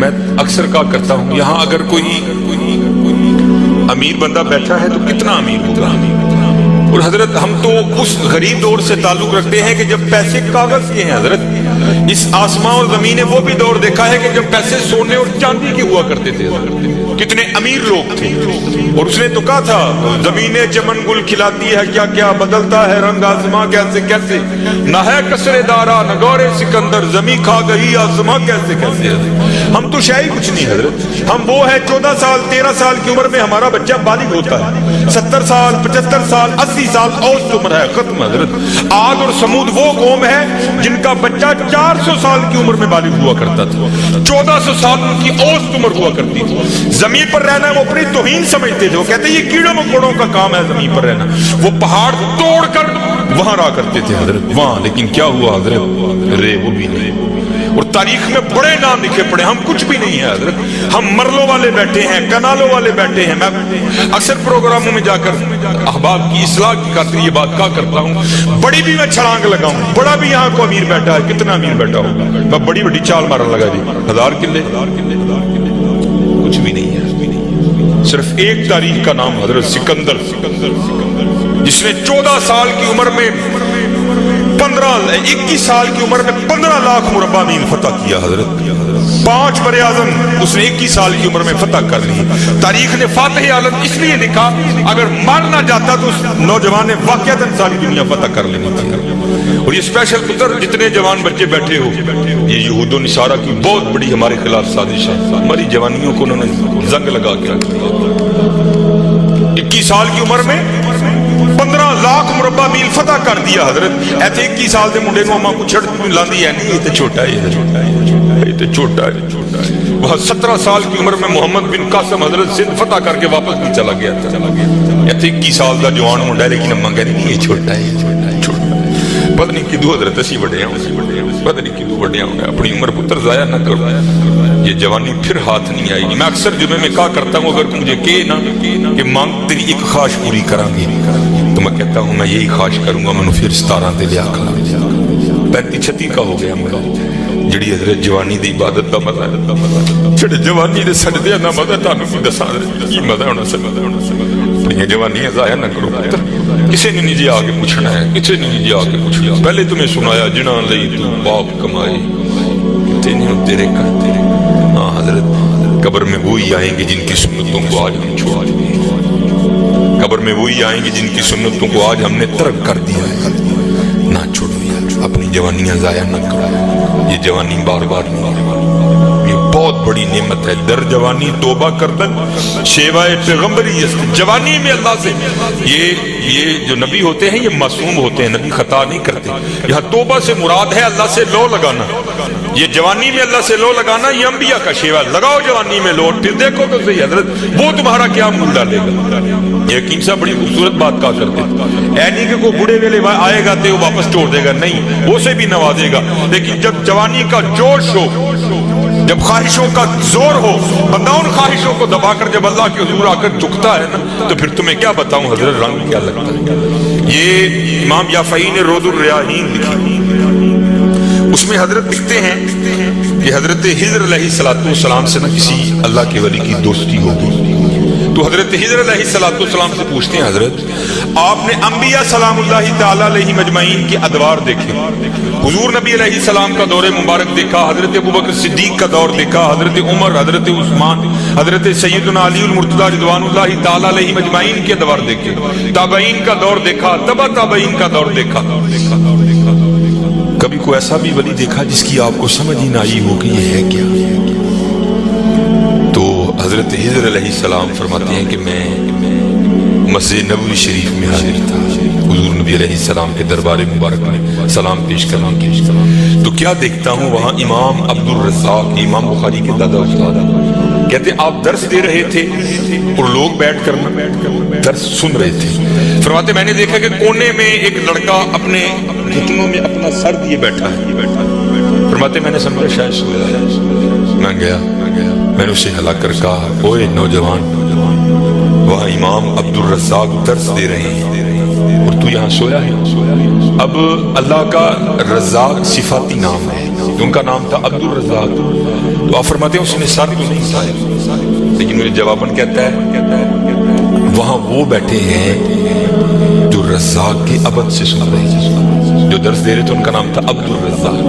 میں اکثر کہا کرتا ہوں یہاں اگر کوئی امیر بندہ بیٹھا ہے تو کتنا امیر ہوگا، اور حضرت ہم تو اس غریب دور سے تعلق رکھتے ہیں کہ جب پیسے کاغذ کے ہیں حضرت، اس آسمان اور زمین نے وہ بھی دور دیکھا ہے کہ جب پیسے سونے اور چاندی کے ہوا کرتے تھے، کتنے امیر لوگ تھے، اور اس نے تو کہا تھا زمین چمن گل کھلاتی ہے کیا کیا، بدلتا ہے رنگ آسماں کیسے کیسے، نہ ہے کسرے دارا نہ گورے سکندر، زمین کھا گئی آسماں کیسے کیسے۔ ہم تو شاید کچھ نہیں حضرت، ہم وہ ہے 14 سال 13 سال کی عمر میں ہمارا بچہ بالغ ہوتا ہے، 70 سال 75 سال 80 سال اوسط عمر ہے ختم حضرت۔ عاد اور سمود وہ قوم ہے جن کا بچہ 400 سال کی عمر میں بالغ ہوا کرتا تھا، 1400 سال ان کی اوسط عمر ہوا کرتی تھی۔ زمین پر رہنا وہ اپنی توہین سمجھتے تھے، وہ کہتے ہیں یہ کیڑوں مکوڑوں کا کام ہے زمین پر رہنا، وہ پہاڑ توڑ کر وہاں رہا کرتے تھے حضرت وہاں، لیکن کیا ہوا حضرت، رے وہ بھی نہیں، اور تاریخ میں بڑے نام لکھے پڑے، ہم کچھ بھی نہیں ہے حضرت، ہم مرلوں والے بیٹھے ہیں، کنالوں والے بیٹھے ہیں۔ میں اکثر پروگراموں میں جا کر احباب کی اصلاح کی خاطر یہ بات کہا کرتا ہوں، بڑی بھی میں چھلانگ لگاؤں، بڑا بھی یہاں کو امیر بیٹھا ہے، کتنا امیر بیٹھا ہوگا، میں بڑی بڑی چال مارن لگا جی 1000 کلے، کچھ بھی نہیں ہے، صرف ایک تاریخ کا نام حضرت سکندر، جس نے 14 سال کی عمر میں 21 سال کی عمر میں 15 لاکھ مربع میل فتح کیا حضرت، 5 بر اعظم اس نے 21 سال کی عمر میں فتح کر لی۔ تاریخ نے فاتح عالم اس لیے لکھا، اگر مر نہ جاتا تو اس نوجوان نے واقعتاً ساری دنیا فتح کر لینی تھی۔ اور یہ اسپیشل پتر جتنے جوان بچے بیٹھے ہو، یہ یہود و نصارہ کی بہت بڑی ہمارے خلاف سازش ہے، ہماری جوانیوں کو انہوں نے زنگ لگا کے رکھ دیا۔ 21 سال کی عمر میں 15 لاکھ مربع میل فتح کر دیا حضرت، ایسے 21 سال دے منڈے کو ہماں کو چھڑ لاندی ہے نہیں، یہ تو چھوٹا ہے، یہ تو چھوٹا ہے۔ وہاں 17 سال کی عمر میں محمد بن قاسم حضرت سندھ فتح کر کے واپس بھی چلا گیا تھا، ایسے 21 سال دا جوان منڈا ہے، لیکن ہم کہہ نہیں یہ چھوٹا ہے، پتہ نہیں کدو حضرت اسی بڑے ہیں، پتہ نہیں کدو بڑے ہیں، اپنی عمر پتر ضائع نہ کرو، یہ جوانی پھر ہاتھ نہیں آئے گی۔ میں اکثر جمعے میں کہا کرتا ہوں اگر مجھے کہے نا کہ مانگ تیری ایک خواہش پوری کرا گی، تو میں کہتا ہوں میں یہی خواہش کروں گا میں پھر 17 دے لیا کھلا 35-36 کا ہو گیا مجھے، جڑی حضرت جوانی دی عبادت دا مزہ ہے، جڑے جوانی دے سجدے دا مزہ تانوں کی دساں کی مزہ ہونا سکتا، یہ جوانی ضائع نہ کرو پتر، کسی نے نہیں جی آگے پوچھنا ہے، کسی نے نہیں جی آگے پوچھنا، پہلے تمہیں سنایا جنہاں لئی تو باپ کمائے کتے نہیں تیرے کرتے، ہاں حضرت قبر میں وہی آئیں گے جن کی سنتوں کو آج ہم چھوڑ دیے، قبر میں وہی آئیں گے جن کی سنتوں کو آج ہم نے ترک کر دیا ہے، نہ چھوڑو اپنی جوانیاں ضائع نہ کرو، یہ جوانی بار بار نہیں، یہ بہت بڑی نعمت ہے، در جوانی توبہ کردن شیوائے پیغمبری، جوانی میں اللہ سے یہ جو نبی ہوتے ہیں یہ معصوم ہوتے ہیں، نبی خطا نہیں کرتے، یہاں توبہ سے مراد ہے اللہ سے لو لگانا، یہ جوانی میں اللہ سے لو لگانا یہ انبیاء کا شیوا، لگاؤ جوانی میں لو، پھر دیکھو تو صحیح حضرت وہ تمہارا کیا مول ڈالے گا۔ یہ حکیم صاحب بڑی خوبصورت بات کہا کرتے ہیں، اے نہیں کہ کوئی بڑے ویلے آئے گا تو واپس چھوڑ دے گا، نہیں وہ سے بھی نوازے گا، لیکن جب جوانی کا جوش ہو، جب خواہشوں کا زور ہو، بندہ ان خواہشوں کو دبا کر جب اللہ کے حضور آ کر جھکتا ہے نا، تو پھر تمہیں کیا بتاؤں حضرت رنگ کیا لگتا ہے۔ یہ امام یافعی نے روض الریاحین لکھی، اس میں حضرت لکھتے ہیں کہ حضرت خضر علیہ السلام سے نہ کسی اللہ کے ولی کی دوستی ہوگی، تو حضرت خضر علیہ السلام سے پوچھتے ہیں حضرت آپ نے انبیاء سلام اللہ تعالیٰ علیہ مجمعین کے ادوار دیکھے، حضور نبی علیہ السلام کا دور مبارک دیکھا، حضرت ابوبکر صدیق کا دور دیکھا، حضرت عمر، حضرت عثمان، حضرت سیدنا علی المرتضیٰ رضوان اللہ تعالیٰ علیہ مجمعین کے ادوار دیکھے، تابعین کا دور دیکھا، تبع تابعین کا دور دیکھا، کبھی کوئی ایسا بھی ولی دیکھا جس کی آپ کو سمجھ ہی نہ آئی ہو کہ یہ ہے کیا؟ تو حضرت خضر علیہ السلام فرماتے ہیں کہ میں مسجد نبوی شریف میں حاضر تھا، حضور نبی علیہ السلام کے دربار مبارک میں سلام پیش کرنا، تو کیا دیکھتا ہوں وہاں امام عبد الرزاق، امام بخاری کے دادا استاد، کہتے ہیں آپ درس دے رہے تھے اور لوگ بیٹھ کر درس سن رہے تھے، فرماتے میں نے دیکھا کہ کونے میں ایک لڑکا اپنے گھٹنوں میں اپنا سر دیے بیٹھا ہے، فرماتے میں نے سمجھا شاید سویا ہے، میں گیا، میں نے اسے ہلا کر کہا اوے نوجوان، وہاں امام عبد الرزاق درس دے رہے ہیں اور تو یہاں سویا ہے۔ اب اللہ کا رزاق صفاتی نام ہے، ان کا نام تھا عبدالرزاق. تو آپ فرماتے ہیں اس نے سر تو نہیں اٹھایا, لیکن مجھے جواباً کہتا ہے وہاں وہ بیٹھے ہیں جو رزاق کے ابد سے سن رہے ہیں, جو درس دے رہے تھے ان کا نام تھا عبدالرزاق,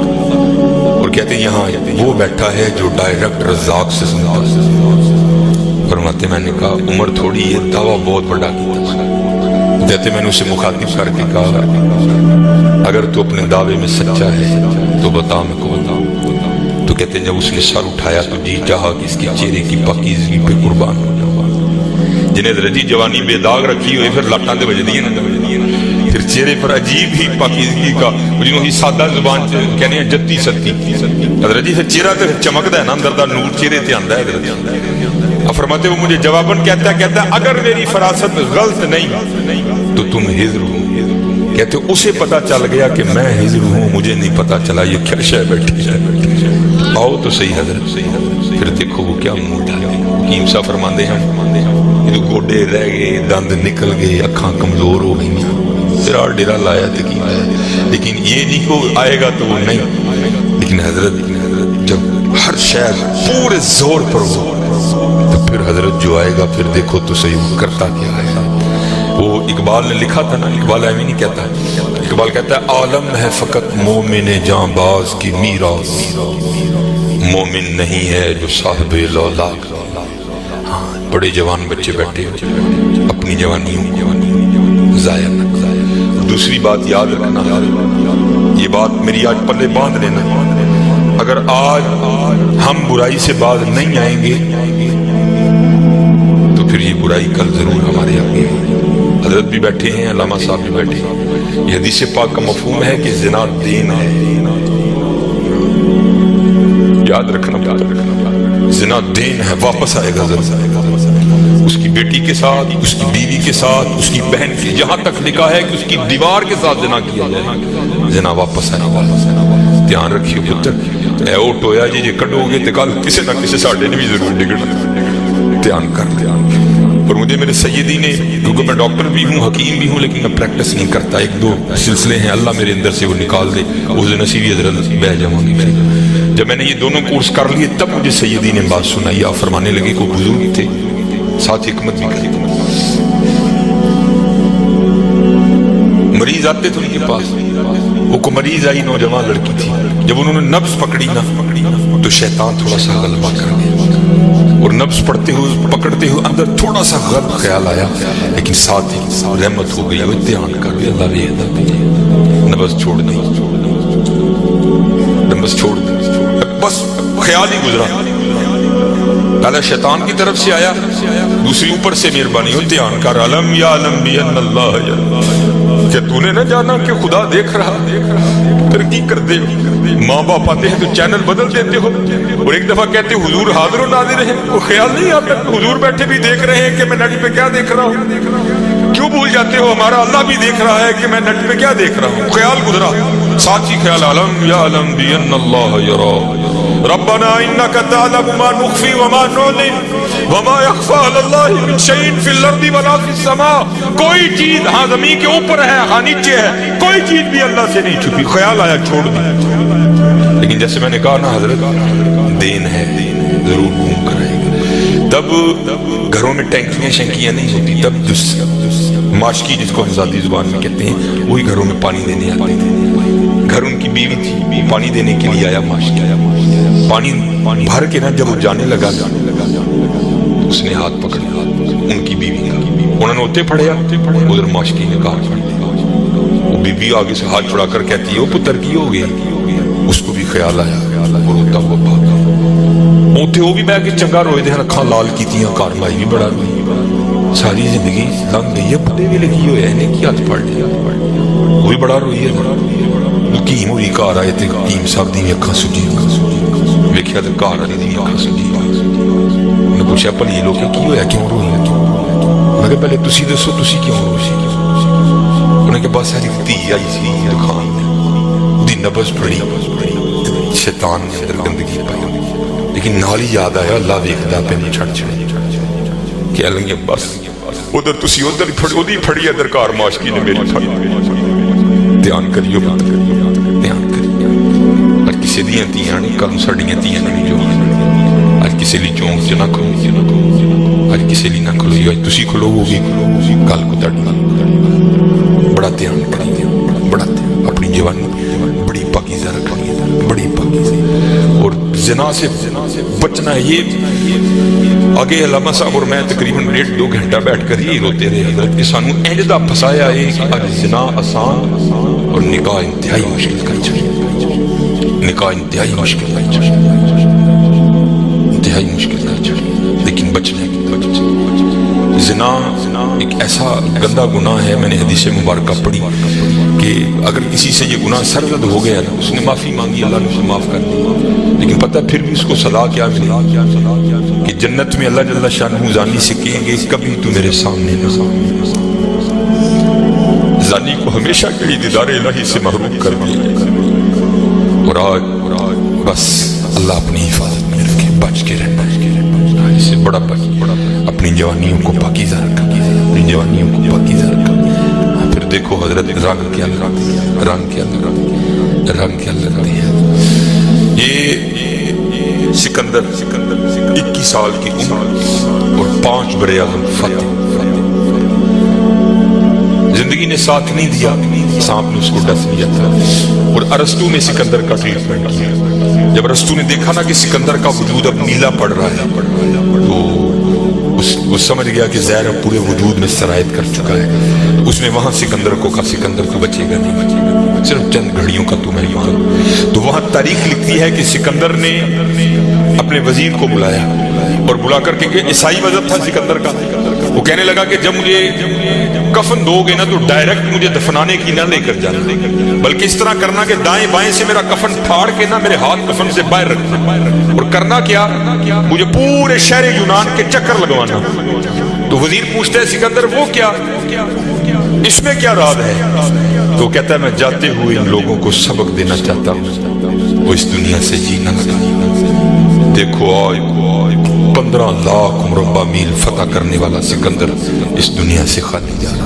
اور کہتے ہیں یہاں وہ بیٹھا ہے جو ڈائریکٹ رزاق سے سنتا ہے. فرماتے میں نے کہا عمر تھوڑی یہ دعویٰ بہت بڑا کیا. کہتے میں نے اسے مخاطب کر کے کہا اگر تو اپنے دعوے میں سچا ہے تو بتا میں کو بتا. تو کہتے ہیں جب اس نے سر اٹھایا تو جی چاہا کہ اس کی چہرے کی پاکیزگی پہ قربان ہو جاؤں. جنہیں رجی جوانی بے داغ رکھی ہوئے پھر لٹاں دے بج دیے نا, پھر چہرے پر عجیب ہی پاکیزگی کا جنہوں ہی سادہ زبان کہنے ہیں جتی ستی حضرت جی. پھر چہرہ تو چمکدا ہے نا, اندر دا نور چہرے تے آندا ہے حضرت. اب فرماتے وہ مجھے جواباً کہتا ہے اگر میری فراست غلط نہیں تو تم ہجر ہو. کہتے اسے پتا چل گیا کہ میں ہجر ہوں, مجھے نہیں پتا چلا یہ کیا شے بیٹھی ہے. آؤ تو صحیح حضرت. پھر دیکھو وہ کیا منہ ڈالے. حکیم صاحب فرماندے ہیں یہ گوڈے رہ گئے, دند نکل گئے, اکھاں کمزور ہو گئی, تیرا ڈیرا لایا تھا کی آیا, لیکن یہ نہیں کو آئے گا تو وہ نہیں. لیکن حضرت جب ہر شہر پورے زور پر ہو تو پھر حضرت جو آئے گا پھر دیکھو تو صحیح وہ کرتا کیا ہے. وہ اقبال نے لکھا تھا نا, اقبال ایویں نہیں کہتا, اقبال کہتا ہے عالم ہے فقط مومن جاں باز کی میراث, مومن نہیں ہے جو صاحب لولاک. ہاں بڑے جوان بچے بیٹھے اپنی جوانی ضائع نہ. دوسری بات یاد رکھنا, یہ بات میری آج پلے باندھ لینا, اگر آج ہم برائی سے باز نہیں آئیں گے تو پھر یہ برائی کل ضرور ہمارے آگے. حضرت بھی بیٹھے ہیں, علامہ صاحب بھی بیٹھے ہیں. یہ حدیث پاک کا مفہوم ہے کہ زنا دین ہے. یاد رکھنا زنا دین ہے, واپس آئے گا ضرور. اس کی بیٹی کے ساتھ, اس کی بیوی کے ساتھ, اس کی بہن کے, جہاں تک لکھا ہے کہ اس کی دیوار کے ساتھ زنا کیا جائے, زنا واپس آئے گا. دھیان رکھیے پتر, اے اوٹ ہویا جی کڈو گے تو کل کسی نہ کسی ساڈے نے بھی ضرور ڈگنا. دھیان کر. اور مجھے میرے سیدی نے, کیونکہ میں ڈاکٹر بھی ہوں حکیم بھی ہوں لیکن میں پریکٹس نہیں کرتا, ایک دو سلسلے ہیں اللہ میرے اندر سے وہ نکال دے, اس نصیبی حضرت بہ جاؤں گی. جب میں نے یہ دونوں کورس کر لیے تب مجھے سیدی نے بات سنائی. آپ فرمانے لگے کو بزرگ تھے ساتھ حکمت بھی کرتے, مریض آتے تھے ان کے پاس. وہ کو مریض آئی نوجوان لڑکی تھی, جب انہوں نے نبض پکڑی نا تو شیطان تھوڑا سا غلبہ کر گیا, اور نبض پڑھتے ہوئے پکڑتے ہوئے اندر تھوڑا سا غلط خیال آیا, لیکن ساتھ ہی رحمت ہو گئی. وہ دھیان کر بھی اللہ بھی نبض چھوڑ دی, نبض چھوڑ دی, بس خیال ہی گزرا. پہلے شیطان کی طرف سے آیا, دوسری اوپر سے مہربانی ہو, دھیان کر. علم یا علم بھی ان اللہ کہ تو نے نہ جانا کہ خدا دیکھ رہا. ترقی کرتے ہو, ماں باپ آتے ہیں تو چینل بدل دیتے ہو, اور ایک دفعہ کہتے حضور حاضر و ناظر ہے, وہ خیال نہیں آتا حضور بیٹھے بھی دیکھ رہے ہیں کہ میں نیٹ پہ کیا دیکھ رہا ہوں. کیوں بھول جاتے ہو ہمارا اللہ بھی دیکھ رہا ہے کہ میں نیٹ پہ کیا دیکھ رہا ہوں. خیال گزرا, ساتھ ہی خیال علم یا علم بھی ان اللہ یرا ربنا انک تعلم ما نخفی وما نعلن وما یخفی علی اللہ من شیء فی الارض ولا فی السماء. کوئی چیز ہاں زمین کے اوپر ہے, ہاں نیچے ہے, کوئی چیز بھی اللہ سے نہیں چھپی. خیال آیا چھوڑ دی. لیکن جیسے میں نے کہا نا حضرت دین ہے, ضرور گھوم کر آئے گا. تب گھروں میں ٹینکیاں شینکیاں نہیں ہوتی, تب ماشکی جس کو آزادی زبان میں کہتے ہیں وہی گھروں میں پانی دینے آتے تھے. گھر ان کی بیوی تھی, پانی دینے کے لیے آیا ماشکی. پانی بھر کے نا جب وہ جانے لگا اس نے ہاتھ پکڑا ان کی بیوی کا, انہوں نے ہوتے پڑھیا, ادھر ماشکی نے کہا. وہ بیوی آگے سے ہاتھ چھڑا کر کہتی ہے وہ پتر کی ہو گیا. اس کو بھی خیال آیا اور ہوتا ہوا بھاگا. اوتے وہ بھی بہ کے چنگا روئے دے, اکھاں لال کیتیاں, کار مائی بھی بڑا روئی. ساری زندگی لنگ گئی ہے, بڑے بھی لگی ہوئے ہیں کی ہاتھ پڑھ لیا, وہ بھی بڑا روئی ہے. حکیم ہوئی کار آئے تھے, حکیم صاحب دی اکھاں سجی, ویکھیا تے کار والی دی اکھاں سجی. انہیں پوچھا پلی لوگ کی ہویا کیوں روئی ہے. میں کہ پہلے تسی دسو تسی کیوں روئی. انہیں کہ بس ساری دھی آئی سی دکان دی نبض پڑی, شیطان نے اندر گندگی پائی, لیکن نال ہی یاد آیا اللہ ویکھدا پہ نہیں چھڑ چھڑ کہ لنگے بس ادھر تسی ادھر اودی پھڑی ادھر کار ماشکی نے میری پھڑی. دھیان کریو, بات کریو, دھیان کریو. اور کسی دیاں تیاں نہیں، کل ساڈیاں تیاں نہیں جو اج کسی لی چونک چ نہ کھلو، اج کسی لی نہ کھلو، اج تسی کھلو گے کل کو تاڈی۔ بڑا دھیان کریے، بڑا اپنی جوانی بڑی پاکیزہ رکھنی ہے، بڑی پاکیزہ، اور زنا سے بچنا ہے۔ یہ آگے علامہ صاحب اور میں تقریباً 1.5-2 گھنٹہ بیٹھ کر ہی روتے رہے حضرت کہ سانو اینجدہ پھسایا ہے کہ اج زنا آسان اور نکاح انتہائی مشکل کا چڑھ، نکاح انتہائی مشکل کا چڑھ، انتہائی مشکل کا چڑھ، لیکن بچنے زنا ایک ایسا گندا گناہ ہے۔ میں نے حدیث مبارکہ پڑھی کہ اگر کسی سے یہ گناہ سرزد ہو گیا نا، اس نے معافی مانگی، اللہ نے اسے معاف کر دیا، لیکن پتہ پھر بھی اس کو سزا کیا ملے کہ جنت میں اللہ جل شانہ زانی سے کہیں گے کبھی تو میرے سامنے نہ، زانی کو ہمیشہ کے لیے دیدار الہی سے محروم کر دیا۔ اور آج بس اللہ اپنی حفاظت میں رکھے، بچ کے رہنا، اس سے بڑا اپنی جوانیوں کو پاکیزہ رکھا، اپنی جوانیوں کو پاکیزہ رکھا۔ پھر دیکھو حضرت رنگ کیا لگتے ہیں، رنگ کیا لگتے ہیں۔ یہ سکندر 21 سال کی عمر اور 5 برے اعظم فتح، زندگی نے ساتھ نہیں دیا، سانپ نے اس کو ڈس لیا تھا۔ اور ارسطو نے سکندر کا ٹریٹمنٹ کیا۔ جب ارسطو نے دیکھا نا کہ سکندر کا وجود اب نیلا پڑ رہا ہے تو وہ سمجھ گیا کہ زہر اب پورے وجود میں سرایت کر چکا ہے۔ اس نے وہاں سکندر کو کہا سکندر تو بچے گا نہیں، صرف چند گھڑیوں کا تو مہمان۔ تو وہاں تاریخ لکھتی ہے کہ سکندر نے اپنے وزیر کو بلایا اور بلا کر کے عیسائی مذہب تھا سکندر کا، وہ کہنے لگا کہ جب مجھے کفن دو گے نا تو ڈائریکٹ مجھے دفنانے کی نہ لے کر جانا، بلکہ اس طرح کرنا کہ دائیں بائیں سے میرا کفن پھاڑ کے نہ میرے ہاتھ کفن سے باہر رکھنا، اور کرنا کیا، مجھے پورے شہر یونان کے چکر لگوانا۔ تو وزیر پوچھتا ہے سکندر وہ کیا، اس میں کیا راز ہے؟ تو کہتا ہے میں جاتے ہوئے ان لوگوں کو سبق دینا چاہتا ہوں، وہ اس دنیا سے جینا لگا۔ دیکھو آج 15 لاکھ مربع میل فتح کرنے والا سکندر اس دنیا سے خالی جا رہا ہے۔